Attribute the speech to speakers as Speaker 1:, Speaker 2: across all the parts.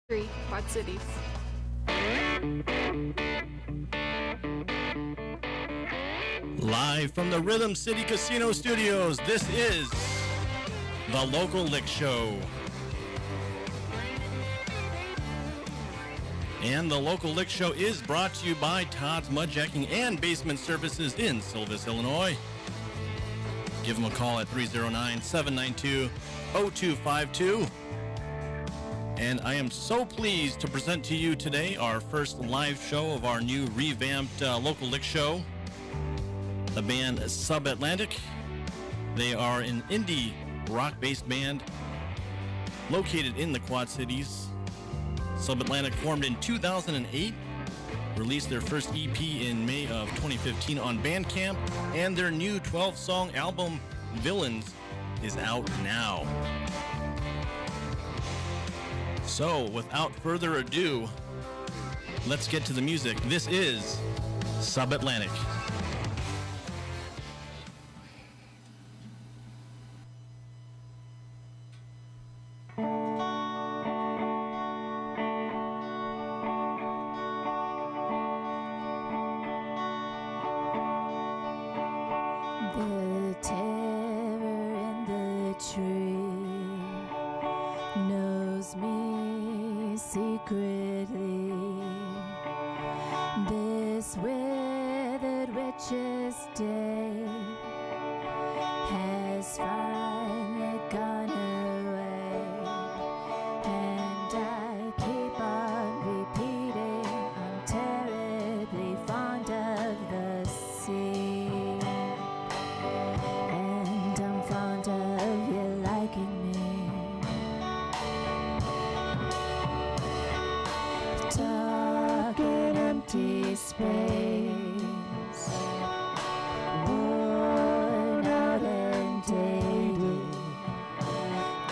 Speaker 1: 3 Quad Cities.
Speaker 2: Live from the Rhythm City Casino Studios, this is The Local Lick Show. And The Local Lick Show is brought to you by Todd's Mudjacking and Basement Services in Silvis, Illinois. Give them a call at 309-792-0252. And I am so pleased to present to you today our first live show of our new revamped Local Lick Show. The band Subatlantic. They are an indie rock-based band located in the Quad Cities. Subatlantic formed in 2008, released their first EP in May of 2015 on Bandcamp, and their new 12-song album, Villains, is out now. So, without further ado, let's get to the music. This is Subatlantic.
Speaker 3: The terror in the tree knows me secretly. This withered witch's day has finally gone away, and I keep on repeating I'm terribly fond of the sea. And I'm fond of you liking me. Dark and empty space, worn out and dated.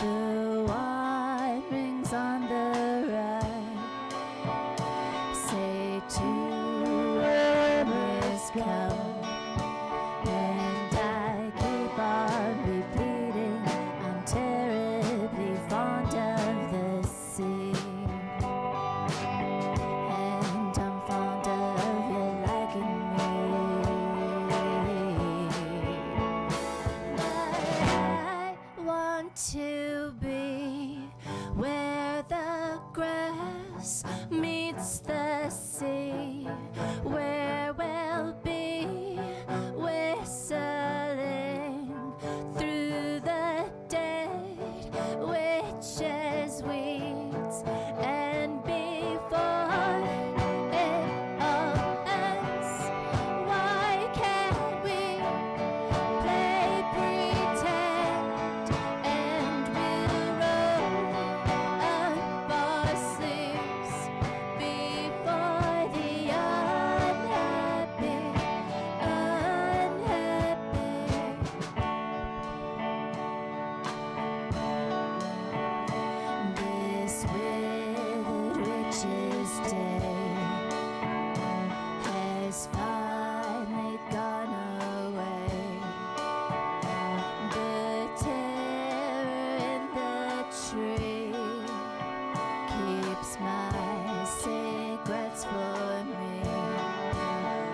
Speaker 3: The wine rings on the right. Say to whoever's come. And I keep on repeating I'm terribly fond of the sea. And I'm fond of you liking me. But I want to be where the grass meets the sea, where we'll be whistling through the dead witches' weeds, and before it all ends, why can't we play pretend, and we'll roll up our sleeves before the unhappy. This withered witch's day has finally gone away. The terror in the tree keeps my secrets for me,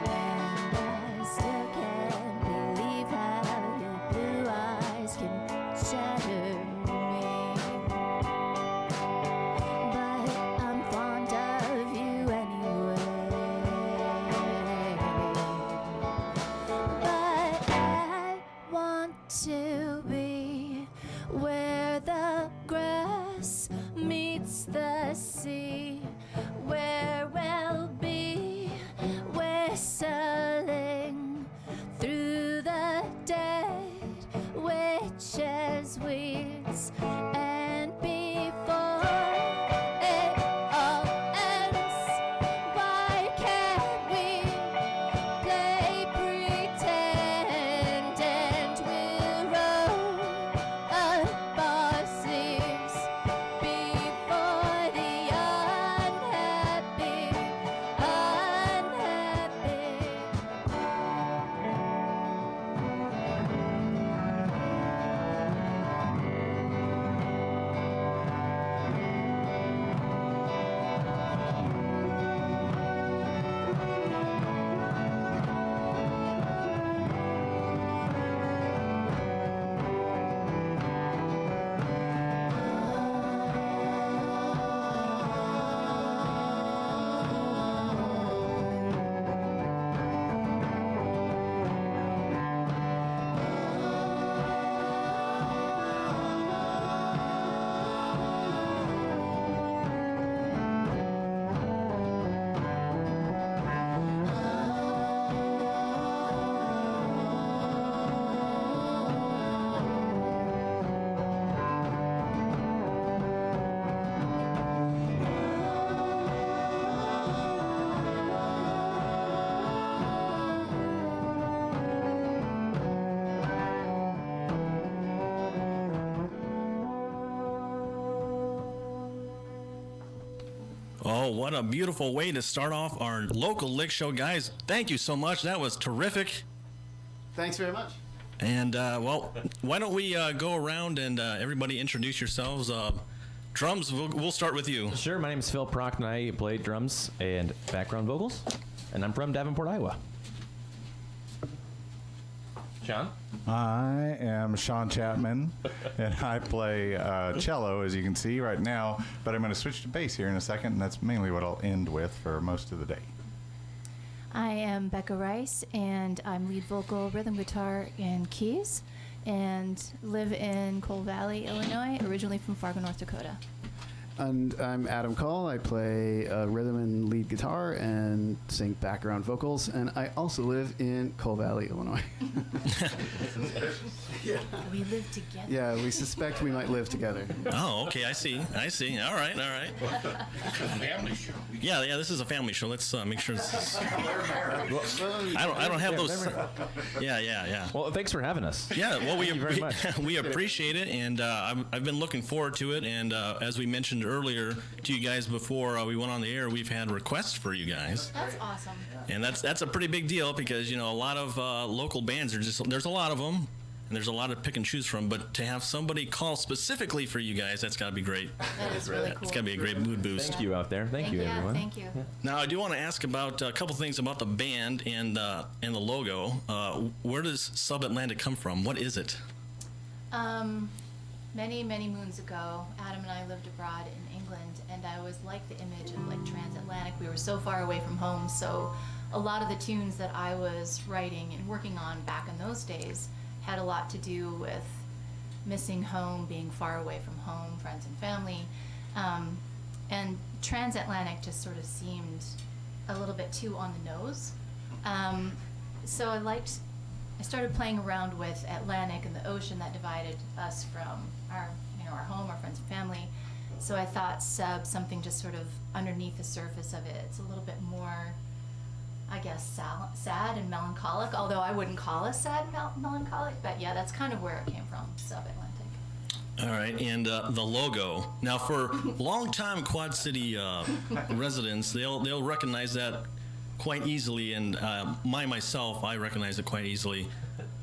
Speaker 3: and I still can't believe how your blue eyes can shatter me. But I'm fond of you anyway. But I want to be where the grass meets the sea, where we'll be whistling through the dead witches' weeds, and before it all ends, why can't we play pretend, and we'll roll up our sleeves before the unhappy.
Speaker 2: Oh, what a beautiful way to start off our local lick show, guys. Thank you so much. That was terrific.
Speaker 1: Thanks very much.
Speaker 2: And, well, why don't we go around and everybody introduce yourselves. Drums, we'll start with you.
Speaker 4: Sure, my name is Phil Proctor, and I play drums and background vocals, and I'm from Davenport, Iowa. Sean?
Speaker 5: I am Sean Chapman, and I play cello, as you can see right now, but I'm going to switch to bass here in a second, and that's mainly what I'll end with for most of the day.
Speaker 3: I am Becca Rice, and I'm lead vocal, rhythm guitar, and keys, and live in Coal Valley, Illinois, originally from Fargo, North Dakota.
Speaker 1: And I'm Adam Call. I play rhythm and lead guitar and sing background vocals. And I also live in Coal Valley, Illinois.
Speaker 3: We live together.
Speaker 1: Yeah, we suspect we might live together.
Speaker 2: Oh, okay, I see. All right.
Speaker 5: Family show.
Speaker 2: Yeah, this is a family show. Let's make sure this is... I don't have those... Yeah.
Speaker 4: Well, thanks for having us.
Speaker 2: Yeah, well,
Speaker 4: Thank you very much.
Speaker 2: we appreciate it, and I've been looking forward to it. And as we mentioned earlier to you guys before we went on the air, we've had requests for you guys,
Speaker 3: That's awesome.
Speaker 2: and that's a pretty big deal because a lot of local bands there's a lot of them, and there's a lot to pick and choose from. But to have somebody call specifically for you guys, that's got to be great.
Speaker 3: That is really cool.
Speaker 2: It's got to be a great mood boost.
Speaker 4: Thank you out there. Thank you, everyone.
Speaker 3: Thank you.
Speaker 2: Now, I do want to ask about a couple things about the band and the logo. Where does Subatlantic come from? What is it?
Speaker 3: Many, many moons ago, Adam and I lived abroad in England, and I always liked the image of like transatlantic. We were so far away from home, so a lot of the tunes that I was writing and working on back in those days had a lot to do with missing home, being far away from home, friends and family, and transatlantic just sort of seemed a little bit too on the nose. So I started playing around with Atlantic and the ocean that divided us from our home, our friends and family. So I thought something just sort of underneath the surface of it. It's a little bit more, I guess, sad and melancholic, although I wouldn't call us sad and melancholic, but yeah, that's kind of where it came from, Subatlantic.
Speaker 2: All right, and the logo. Now, for longtime Quad City residents, they'll recognize that quite easily, and myself, I recognize it quite easily.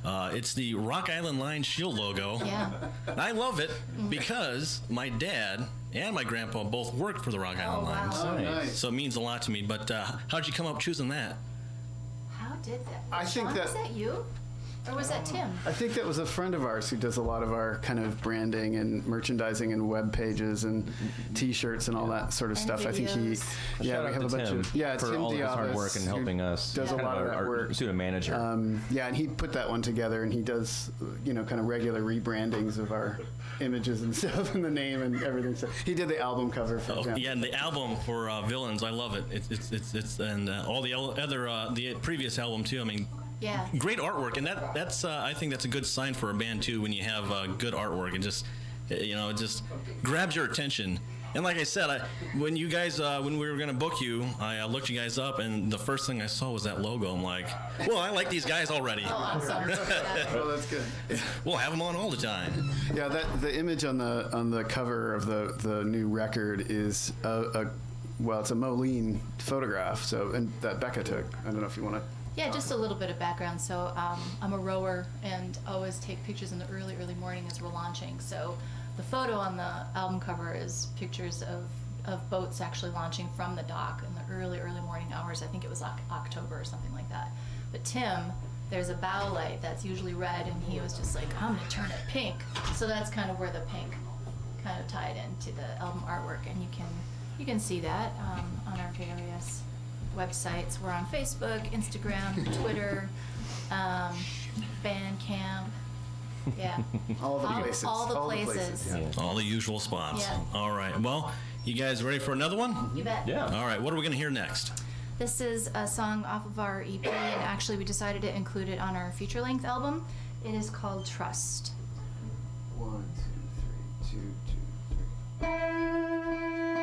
Speaker 2: It's the Rock Island Line Shield logo.
Speaker 3: Yeah.
Speaker 2: I love it because my dad and my grandpa both worked for the Rock Island Line.
Speaker 3: wow.
Speaker 1: Oh, nice.
Speaker 2: So it means a lot to me. But how'd you come up choosing that?
Speaker 3: How did that?
Speaker 1: I think
Speaker 3: Sean,
Speaker 1: that-
Speaker 3: was that you? Or was that Tim?
Speaker 1: I think that was a friend of ours who does a lot of our kind of branding and merchandising and web pages and T-shirts and all that sort of
Speaker 3: And
Speaker 1: stuff. I think
Speaker 3: videos.
Speaker 1: we
Speaker 4: Shout
Speaker 1: have
Speaker 4: out
Speaker 1: a
Speaker 4: to
Speaker 1: bunch
Speaker 4: Tim
Speaker 1: of
Speaker 4: for
Speaker 1: Tim
Speaker 4: all of his hard
Speaker 1: Diabas,
Speaker 4: work and
Speaker 1: who
Speaker 4: helping us.
Speaker 1: does a
Speaker 4: Kind
Speaker 1: lot of that
Speaker 4: our
Speaker 1: work.
Speaker 4: student manager.
Speaker 1: Yeah, and he put that one together, and he does, kind of regular rebrandings of our images and stuff, and the name and everything. So he did the album cover for example.
Speaker 2: Yeah, and the album for Villains, I love it. It's and all the other the previous album too. I mean,
Speaker 3: Yeah.
Speaker 2: great artwork, and that's I think that's a good sign for a band too when you have good artwork. It just it just grabs your attention. And like I said, when we were gonna book you, I looked you guys up, and the first thing I saw was that logo. I'm like, well, I like these guys already.
Speaker 3: Oh, awesome. Yeah.
Speaker 1: Oh, that's good.
Speaker 2: We'll have them on all the time.
Speaker 1: Yeah, the image on the cover of the new record is it's a Moline photograph. So and that Becca took. I don't know if you want to.
Speaker 3: Yeah, just a little bit of background. So I'm a rower and always take pictures in the early morning as we're launching. So the photo on the album cover is pictures of boats actually launching from the dock in the early morning hours. I think it was October or something like that. But Tim, there's a bow light that's usually red, and he was just like, I'm gonna turn it pink. So that's kind of where the pink kind of tied into the album artwork, and you can see that on our various websites. We're on Facebook, Instagram, Twitter, Bandcamp. Yeah.
Speaker 1: All the places.
Speaker 3: All the places.
Speaker 1: Yeah.
Speaker 2: All the usual spots.
Speaker 3: Yeah.
Speaker 2: All right. Well, you guys ready for another one?
Speaker 3: You bet.
Speaker 4: Yeah.
Speaker 2: All right. What are we gonna hear next?
Speaker 3: This is a song off of our EP, and actually we decided to include it on our feature-length album. It is called Trust.
Speaker 1: 1, 2, 3, 2, 2, 3.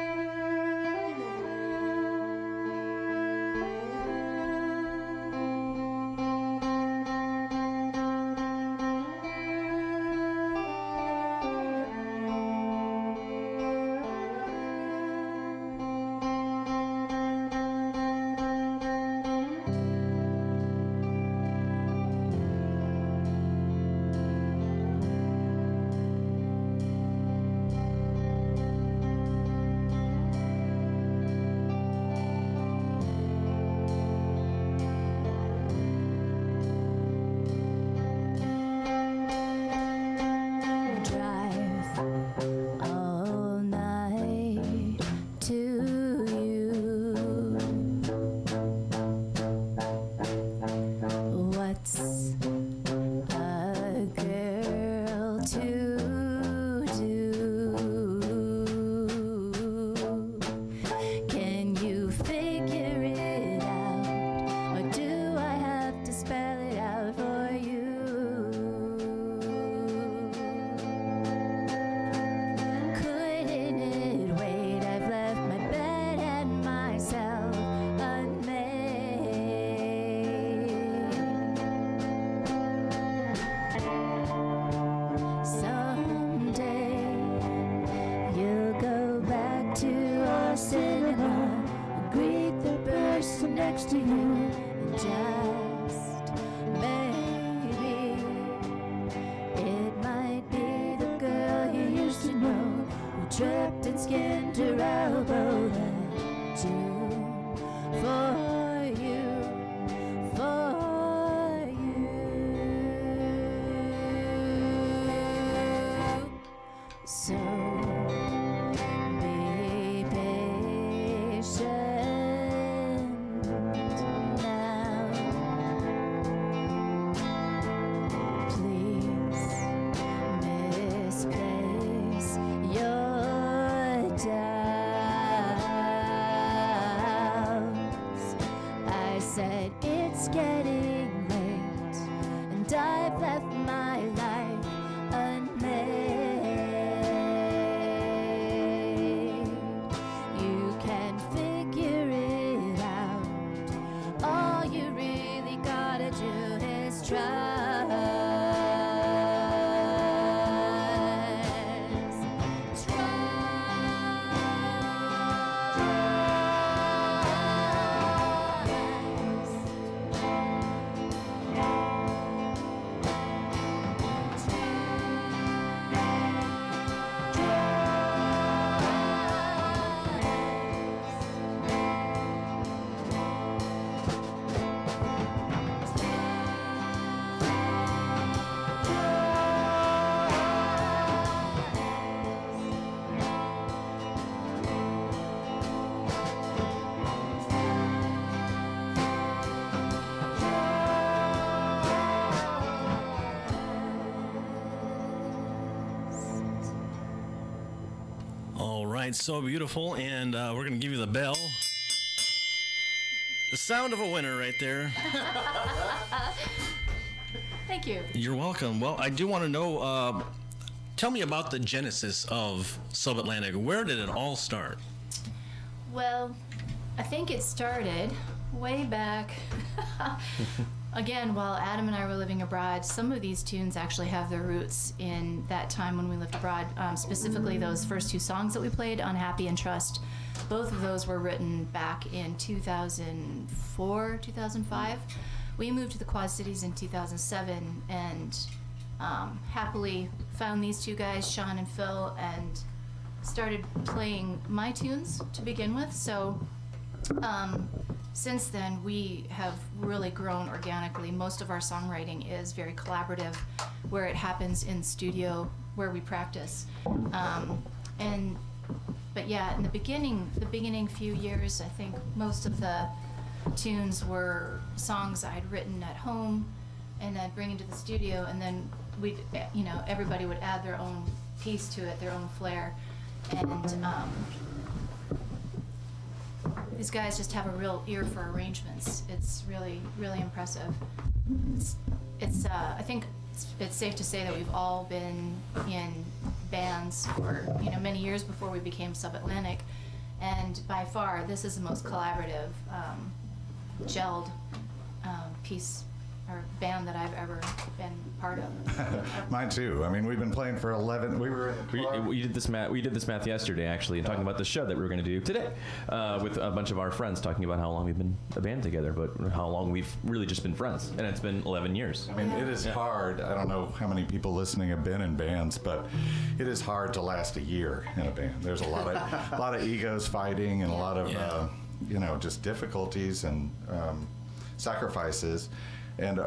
Speaker 6: So be patient now. Please misplace your doubts. I said it's getting late, and I've left my life unmade. You can figure it out. All you really gotta do is trust.
Speaker 2: All right, so beautiful, and we're going to give you the bell. The sound of a winner right there.
Speaker 3: Thank you.
Speaker 2: You're welcome. Well, I do want to know, tell me about the genesis of Subatlantic. Where did it all start?
Speaker 3: Well, I think it started way back. Again, while Adam and I were living abroad, some of these tunes actually have their roots in that time when we lived abroad. Specifically, those first two songs that we played, Unhappy and Trust, both of those were written back in 2004, 2005. We moved to the Quad Cities in 2007 and happily found these two guys, Sean and Phil, and started playing my tunes to begin with. So since then, we have really grown organically. Most of our songwriting is very collaborative, where it happens in studio, where we practice. But yeah, in the beginning few years, I think most of the tunes were songs I'd written at home, and I'd bring into the studio, and then we'd, everybody would add their own piece to it, their own flair, and these guys just have a real ear for arrangements. It's really, really impressive. I think it's safe to say that we've all been in bands for many years before we became Subatlantic, and by far this is the most collaborative, gelled piece or band that I've ever been part of.
Speaker 5: Mine too. I mean, we've been playing for 11. We were in the car.
Speaker 4: We did this math yesterday, actually, and talking about the show that we were going to do today with a bunch of our friends, talking about how long we've been a band together, but how long we've really just been friends, and it's been 11 years.
Speaker 5: I mean, it is hard. I don't know how many people listening have been in bands, but it is hard to last a year in a band. There's a lot of egos fighting and a lot of just difficulties and sacrifices. And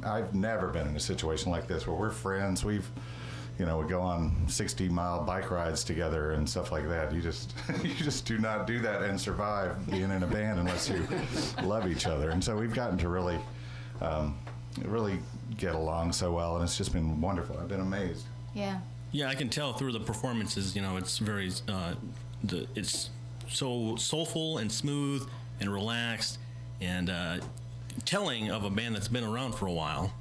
Speaker 5: I've never been in a situation like this where we're friends. We go on 60-mile bike rides together and stuff like that. You just do not do that and survive being in a band unless you love each other. And so we've gotten to really get along so well, and it's just been wonderful. I've been amazed.
Speaker 3: Yeah.
Speaker 2: Yeah, I can tell through the performances. It's very, it's so soulful and smooth and relaxed, and telling of a band that's been around for a while.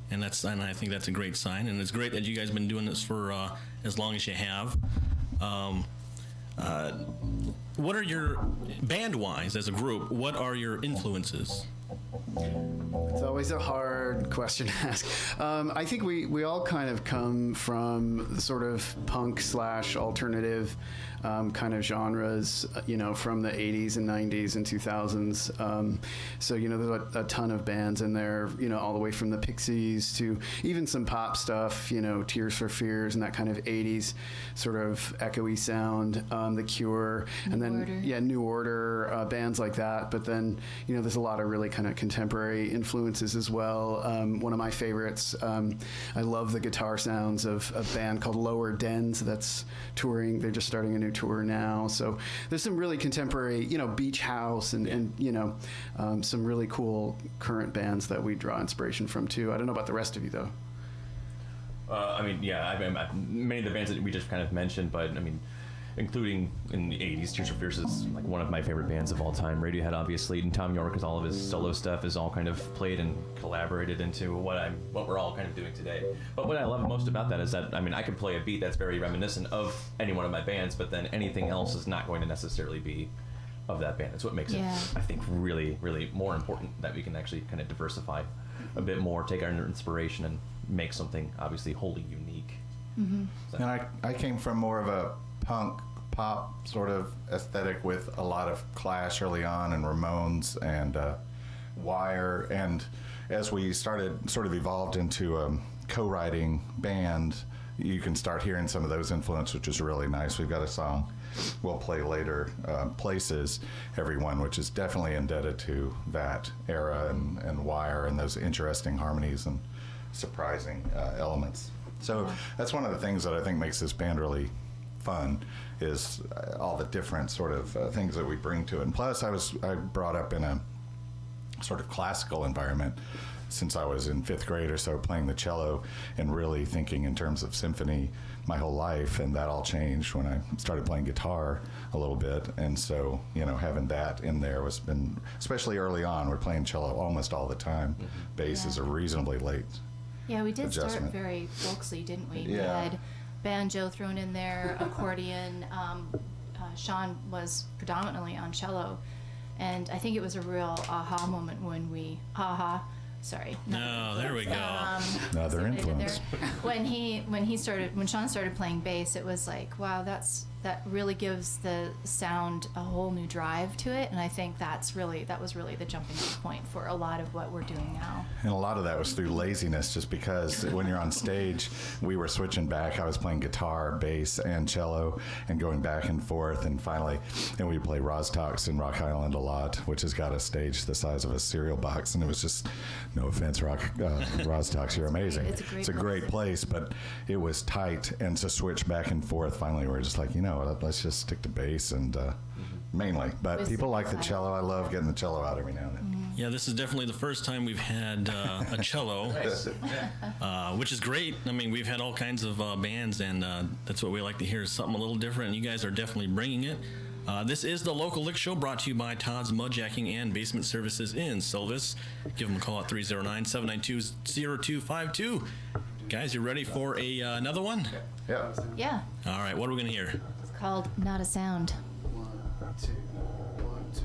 Speaker 2: And I think that's a great sign, and it's great that you guys have been doing this for as long as you have. What are your, band-wise as a group, what are your influences?
Speaker 1: It's always a hard question to ask. I think we all kind of come from sort of punk / alternative kind of genres, from the 80s and 90s and 2000s. So, there's a ton of bands in there, all the way from the Pixies to even some pop stuff, Tears for Fears and that kind of 80s sort of echoey sound, The Cure, and then, New Order, bands like that. But then, there's a lot of really kind of contemporary influences as well. One of my favorites, I love the guitar sounds of a band called Lower Dens that's touring. They're just starting a new tour now. So there's some really contemporary, Beach House and some really cool current bands that we draw inspiration from too. I don't know about the rest of you though.
Speaker 4: Many of the bands that we just kind of mentioned, but including in the 80s, Tears for Fears is like one of my favorite bands of all time. Radiohead, obviously, and Tom York, is all of his solo stuff is all kind of played and collaborated into what we're all kind of doing today. But what I love most about that is that I could play a beat that's very reminiscent of any one of my bands, but then anything else is not going to necessarily be of that band. It's what makes it, I think, really, really more important that we can actually kind of diversify a bit more, take our inspiration, and make something obviously wholly unique. So.
Speaker 5: And I came from more of a punk pop sort of aesthetic with a lot of Clash early on and Ramones and Wire, and as we started sort of evolved into a co-writing band, you can start hearing some of those influences, which is really nice. We've got a song we'll play later, Places, Everyone, which is definitely indebted to that era and Wire and those interesting harmonies and surprising elements. So that's one of the things that I think makes this band really fun, is all the different sort of things that we bring to it. And plus, I brought up in a sort of classical environment since I was in 5th grade or so, playing the cello and really thinking in terms of symphony my whole life, and that all changed when I started playing guitar a little bit. And so, having that in there was been, especially early on, we're playing cello almost all the time. Bass is a reasonably late
Speaker 3: Yeah, we did
Speaker 5: adjustment.
Speaker 3: start very folksy, didn't we?
Speaker 5: Yeah.
Speaker 3: We had banjo thrown in there, accordion. Sean was predominantly on cello, and I think it was a real aha moment when we Sorry.
Speaker 2: No, there we go.
Speaker 5: Another
Speaker 3: somebody did
Speaker 5: influence.
Speaker 3: there. When Sean started playing bass, it was like, wow, that really gives the sound a whole new drive to it, and I think that was really the jumping off point for a lot of what we're doing now.
Speaker 5: And a lot of that was through laziness, just because when you're on stage, we were switching back. I was playing guitar, bass, and cello, and going back and forth. And finally, we play Roztalks in Rock Island a lot, which has got a stage the size of a cereal box. And it was just, no offense, Roztalks, you're amazing.
Speaker 3: It's
Speaker 5: a great place, but it was tight. And to switch back and forth, finally, we're just like, let's just stick to bass and mainly. But
Speaker 3: With
Speaker 5: people like the
Speaker 3: simplified.
Speaker 5: cello. I love getting the cello out every now and then.
Speaker 2: Yeah, this is definitely the first time we've had a cello, which is great. We've had all kinds of bands, and that's what we like to hear, is something a little different, and you guys are definitely bringing it. This is the Local Lick Show, brought to you by Todd's Mudjacking and Basement Services in Silvis. Give them a call at 309-792-0252. Guys, you ready for another one?
Speaker 5: Yeah.
Speaker 3: Yeah,
Speaker 2: All right, what are we going to hear?
Speaker 3: it's called Not a Sound.
Speaker 1: 1, 2, 1, 2.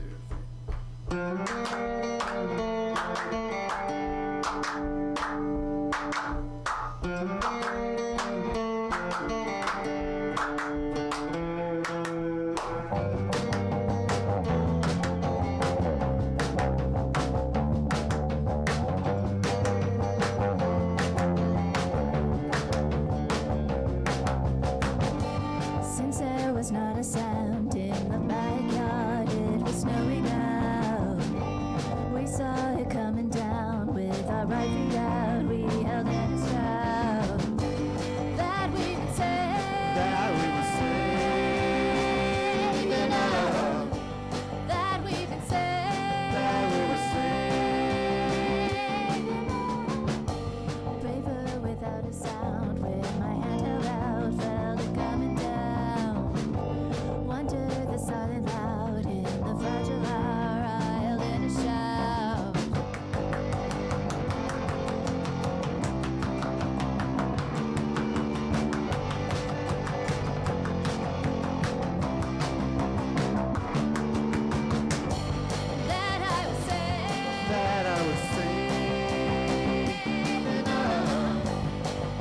Speaker 6: Since there was not a sound in the backyard, it was snowing out. We saw it coming down with our right feet out. We held in a shout that we would save, that we would save, that we would save, that we would save. Braver without a sound, with my hand held out, felt it coming down. Wonder the silent loud in the fragile hour, I held in a shout. That I would save, that I would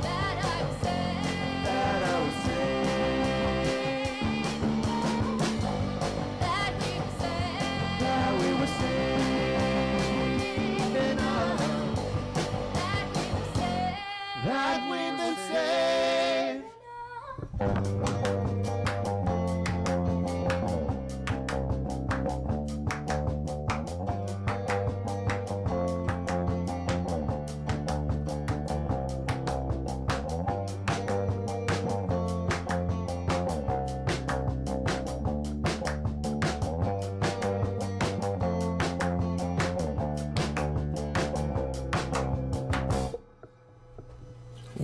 Speaker 6: save, that I would save, that I would save, that we would save, that we would save, that we would save.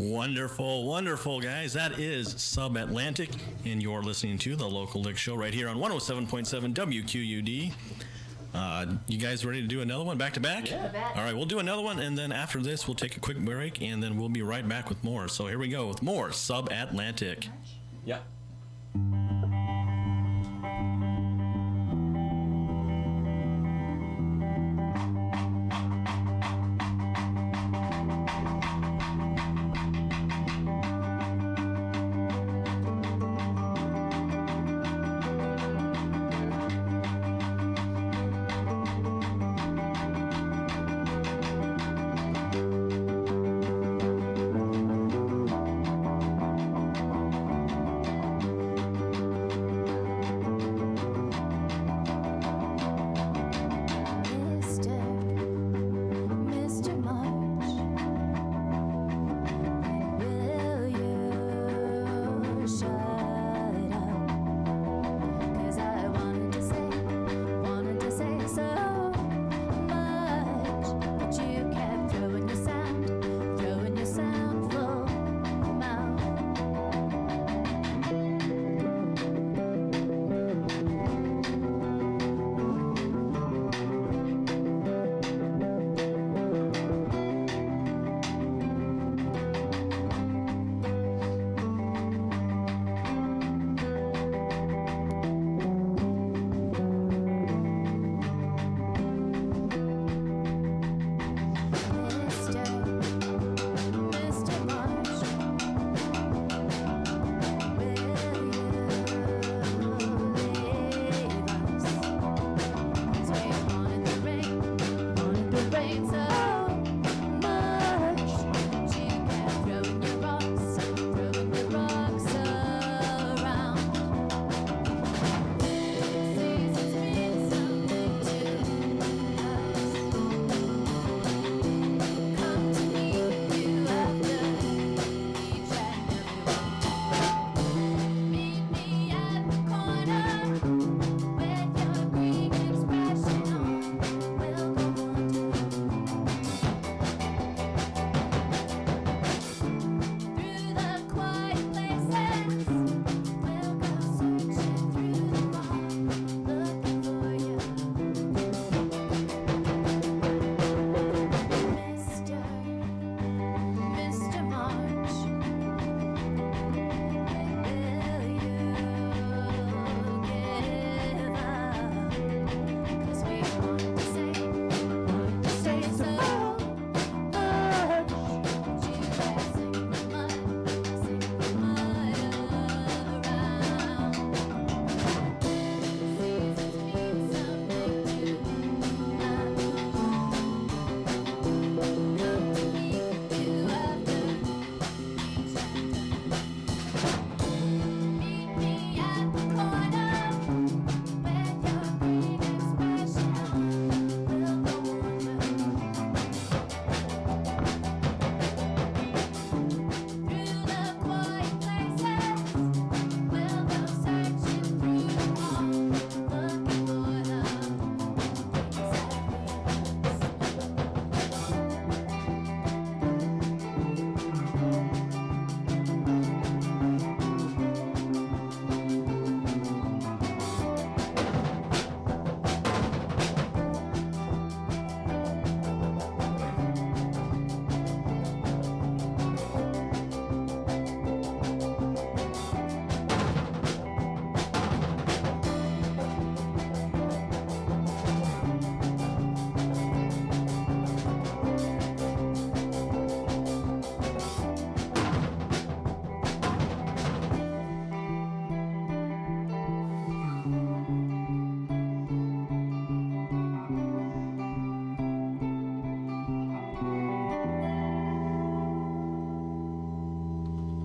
Speaker 2: Wonderful, wonderful, guys. That is Subatlantic, and you're listening to the Local Lick Show right here on 107.7 WQUD. You guys ready to do another one back to back?
Speaker 3: Yeah.
Speaker 2: All right, we'll do another one, and then after this, we'll take a quick break, and then we'll be right back with more. So here we go with more Subatlantic.
Speaker 4: Yeah.
Speaker 6: Mr. March, will you shut up? 'Cause I wanted to say so much, but you kept throwing your sound full mouth. Mr. Marsh, will you leave us? 'Cause we wanted the rain so much. You kept throwing your rocks around. Seasons mean something to us. Come to meet you after each and every one. Meet me at the corner with your green expression on. We'll go wandering through the quiet places. We'll go searching through the fog, looking for you. Mr. March, will you give up? 'Cause we wanted to say so much, but you kept singing the mud around. Seasons mean something to us. Come to meet you after each and meet me at the corner with your green expression on. We'll go wandering through the quiet places. We'll go searching through the fog, looking for the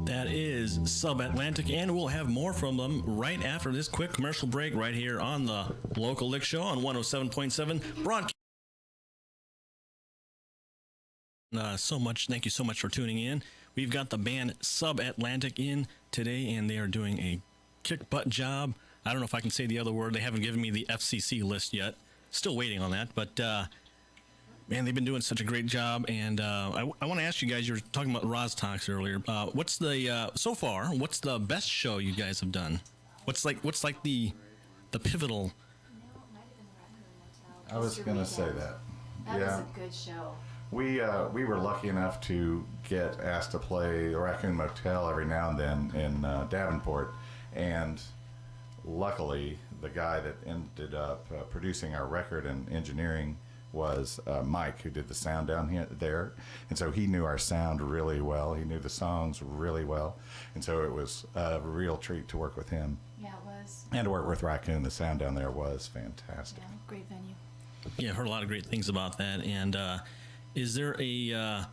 Speaker 2: That is Subatlantic, and we'll have more from them right after this quick commercial break right here on the Local Lick Show on 107.7 broadcast. Thank you so much for tuning in. We've got the band Subatlantic in today, and they are doing a kick-butt job. I don't know if I can say the other word. They haven't given me the FCC list yet. Still waiting on that, but Man, they've been doing such a great job, and I want to ask you guys. You were talking about Roztalks earlier. What's the so far? What's the best show you guys have done? What's like the pivotal?
Speaker 5: I was going to say that.
Speaker 3: That was a good show.
Speaker 5: We were lucky enough to get asked to play the Raccoon Motel every now and then in Davenport, and luckily the guy that ended up producing our record and engineering was Mike, who did the sound down there, and so he knew our sound really well. He knew the songs really well, and so it was a real treat to work with him.
Speaker 3: Yeah, it was.
Speaker 5: And to work with Raccoon. The sound down there was fantastic.
Speaker 3: Yeah, great venue.
Speaker 2: Yeah, I've heard a lot of great things about that. And is there a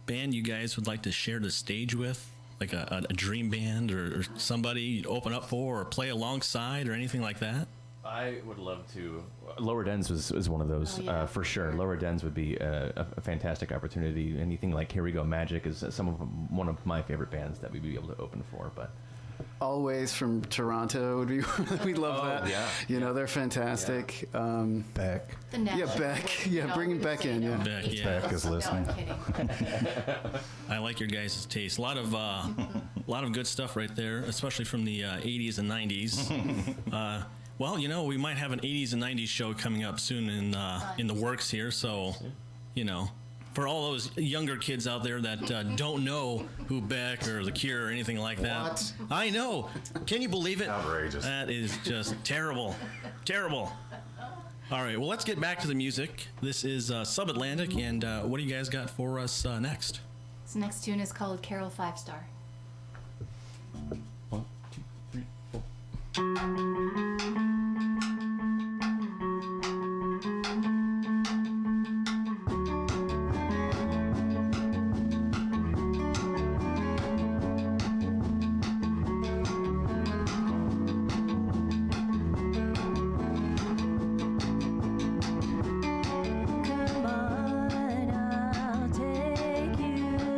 Speaker 2: band you guys would like to share the stage with? Like a dream band or somebody you'd open up for or play alongside or anything like that?
Speaker 4: I would love to. Lower Dens was one of those, for sure. Lower Dens would be a fantastic opportunity. Anything like Here We Go Magic is one of my favorite bands that we'd be able to open for. But
Speaker 1: Always from Toronto would be. We love that.
Speaker 4: Yeah.
Speaker 1: You know, they're fantastic.
Speaker 5: Beck.
Speaker 3: The National
Speaker 1: Beck.
Speaker 3: would,
Speaker 1: Yeah, bringing Beck in. Yeah.
Speaker 2: Beck, yeah.
Speaker 5: Beck is listening.
Speaker 3: No, I'm kidding.
Speaker 2: I like your guys' taste. A lot of good stuff right there, especially from the 80s and 90s. Well, you know, we might have an 80s and 90s show coming up soon in the works here. So, you know, for all those younger kids out there that don't know who Beck or The Cure or anything like that.
Speaker 5: What?
Speaker 2: I know. Can you believe it?
Speaker 5: Outrageous.
Speaker 2: That is just terrible. Terrible. All right, well, let's get back to the music. This is Subatlantic, and what do you guys got for us next?
Speaker 3: This next tune is called Carol 5 Star.
Speaker 4: 1, 2, 3, 4.
Speaker 6: Come on, I'll take you home.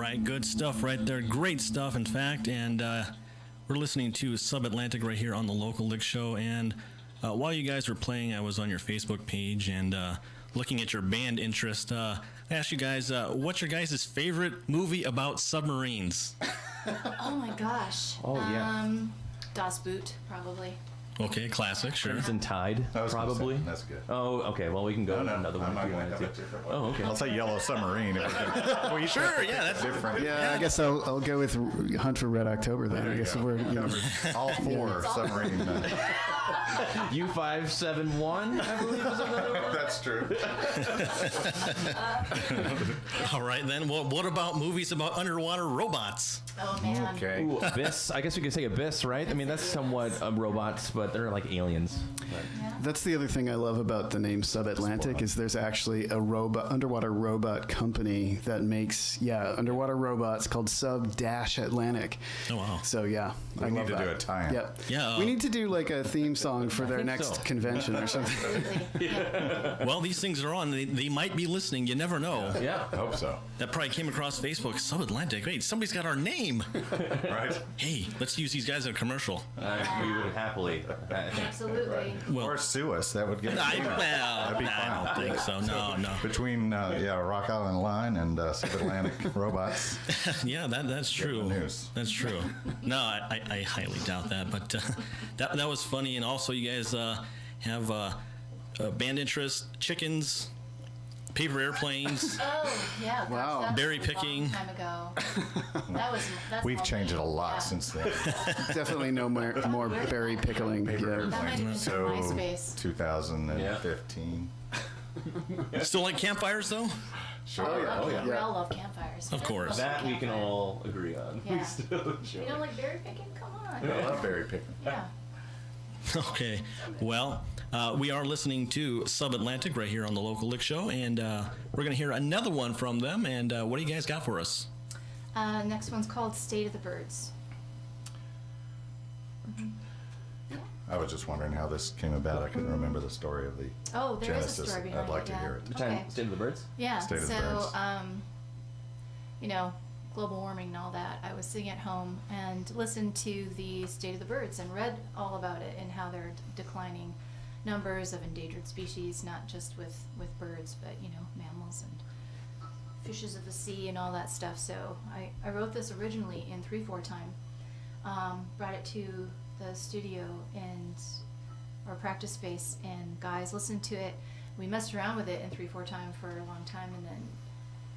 Speaker 2: right, good stuff right there. Great stuff, in fact. And we're listening to Subatlantic right here on the Local Lick Show. And while you guys were playing, I was on your Facebook page and looking at your band interest. I asked you guys, what's your guys' favorite movie about submarines?
Speaker 3: Oh my gosh.
Speaker 4: Oh, yeah.
Speaker 3: Das Boot, probably.
Speaker 2: Okay, classic, sure.
Speaker 4: Crimson Tide,
Speaker 5: I was gonna say,
Speaker 4: probably.
Speaker 5: that's good.
Speaker 4: Oh, okay. Well, we can go
Speaker 5: No,
Speaker 4: another one
Speaker 5: I'm not
Speaker 4: if you
Speaker 5: going
Speaker 4: wanted
Speaker 5: to have
Speaker 4: to.
Speaker 5: a different one.
Speaker 4: Oh, okay.
Speaker 5: I'll say Yellow Submarine.
Speaker 2: Sure, yeah, that's
Speaker 5: different.
Speaker 1: Yeah, I guess I'll go with Hunt for Red October then.
Speaker 5: There
Speaker 1: I
Speaker 5: you
Speaker 1: guess
Speaker 5: go.
Speaker 1: we're
Speaker 5: Covered all four submarine.
Speaker 4: U-571, I believe is another one.
Speaker 5: That's true.
Speaker 2: all right then. Well, what about movies about underwater robots?
Speaker 3: Oh man.
Speaker 5: Okay.
Speaker 4: Ooh, Abyss. I guess we could say Abyss, right? I mean, that's somewhat robots, but they're like aliens.
Speaker 3: Yeah.
Speaker 1: That's the other thing I love about the name Subatlantic is there's actually a underwater robot company that makes underwater robots called Sub-Atlantic.
Speaker 2: Oh, wow.
Speaker 1: So I
Speaker 5: We need
Speaker 1: love
Speaker 5: to
Speaker 1: that.
Speaker 5: do a tie-in.
Speaker 1: Yep.
Speaker 2: Yeah,
Speaker 1: we need to do like a theme song for their
Speaker 4: think
Speaker 1: next
Speaker 4: so.
Speaker 1: convention or something.
Speaker 3: Absolutely. Yeah.
Speaker 2: Well, these things are on. They might be listening. You never know.
Speaker 4: Yeah.
Speaker 5: I hope so.
Speaker 2: That probably came across Facebook. Subatlantic. Wait, somebody's got our name.
Speaker 5: Right?
Speaker 2: Hey, let's use these guys in a commercial.
Speaker 4: We would happily. I think.
Speaker 3: Absolutely.
Speaker 2: Well,
Speaker 5: Or sue us. That would get us.
Speaker 2: I
Speaker 5: be
Speaker 2: don't
Speaker 5: fine.
Speaker 2: think so. No.
Speaker 5: Between Rock Island Line and Subatlantic Robots.
Speaker 2: Yeah, that's true.
Speaker 5: the news.
Speaker 2: That's true. No, I highly doubt that. But that was funny. And also, you guys have band interest, chickens, paper airplanes.
Speaker 3: Oh yeah. Gosh,
Speaker 1: Wow.
Speaker 3: that was
Speaker 2: Berry
Speaker 3: a
Speaker 2: picking.
Speaker 3: Long time ago. That's
Speaker 5: We've
Speaker 3: all
Speaker 5: changed it a lot
Speaker 3: yeah.
Speaker 5: since then.
Speaker 1: Definitely no more berry pickling.
Speaker 5: Paper
Speaker 1: Yeah.
Speaker 3: That might have been
Speaker 5: So
Speaker 3: MySpace.
Speaker 5: 2015.
Speaker 2: Still like campfires, though?
Speaker 5: Sure.
Speaker 3: Okay, we all love campfires.
Speaker 2: Of course.
Speaker 4: That we can all agree on.
Speaker 3: Yeah.
Speaker 4: We still enjoy.
Speaker 3: You don't like berry picking? Come on.
Speaker 5: I love berry picking.
Speaker 3: Yeah.
Speaker 2: Okay. Well, we are listening to Subatlantic right here on the Local Lick Show, and we're going to hear another one from them. And what do you guys got for us?
Speaker 3: Next one's called State of the Birds.
Speaker 5: I was just wondering how this came about. I couldn't remember the story of the
Speaker 3: Oh, there is a
Speaker 5: Genesis.
Speaker 3: story behind
Speaker 5: I'd like
Speaker 3: it.
Speaker 5: to
Speaker 3: Yeah.
Speaker 5: hear it.
Speaker 4: Which time?
Speaker 3: Okay.
Speaker 4: State of the Birds?
Speaker 3: Yeah.
Speaker 5: State of the
Speaker 3: so,
Speaker 5: Birds.
Speaker 3: global warming and all that. I was sitting at home and listened to the State of the Birds and read all about it and how they're declining numbers of endangered species, not just with birds, but mammals and fishes of the sea and all that stuff. So I wrote this originally in 3/4 time, brought it to the studio or practice space, and guys listened to it. We messed around with it in 3/4 time for a long time, and then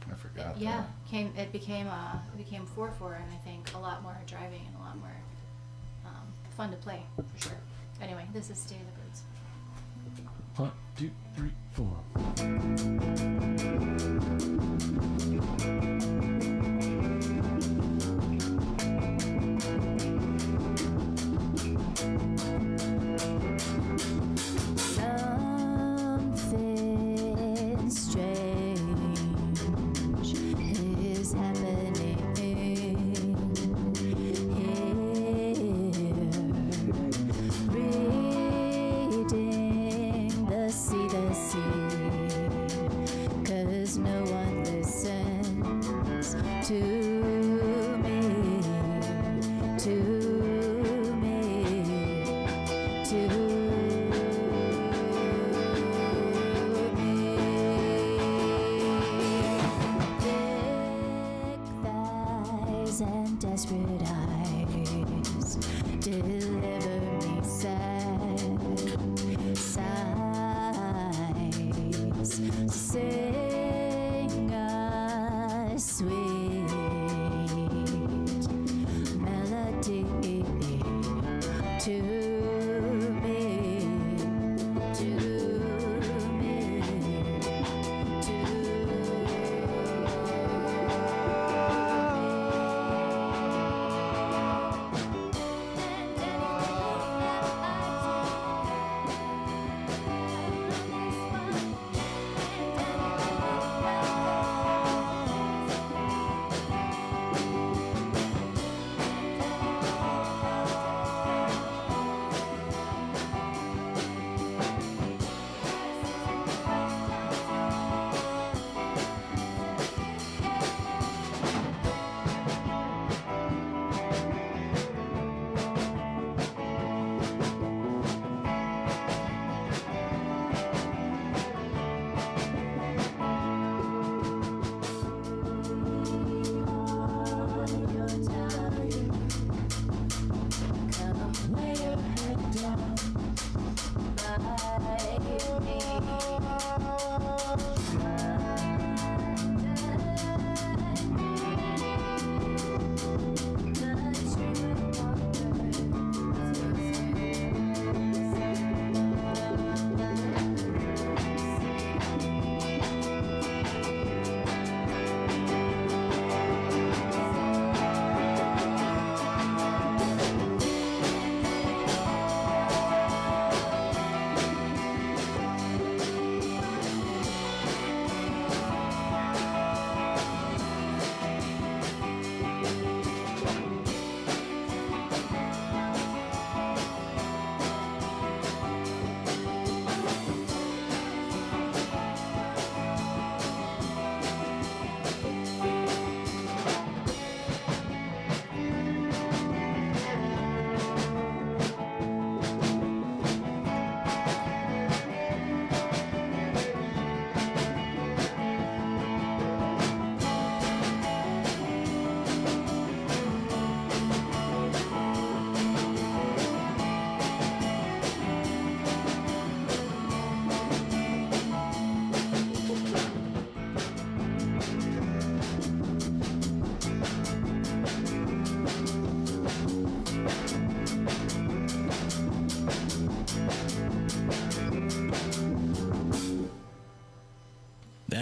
Speaker 5: I forgot.
Speaker 3: it became 4/4, and I think a lot more driving and a lot more fun to play for sure. Anyway, this is State of the Birds.
Speaker 4: 1, 2, 3, 4.
Speaker 6: Something strange is happening here. Reading the sea, 'cause no one listens to me, to me, to thick thighs and desperate eyes deliver me sad sighs. Sing a sweet melody to me, to me, to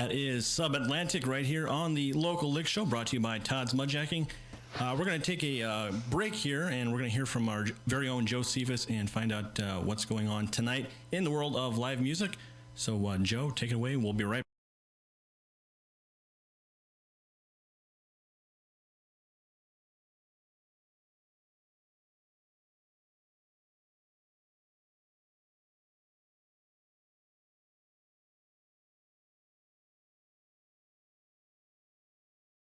Speaker 2: That is Subatlantic right here on the Local Lick Show, brought to you by Todd's Mudjacking. We're going to take a break here, and we're going to hear from our very own Joe Cephas and find out what's going on tonight in the world of live music. So, Joe, take it away. We'll be right back.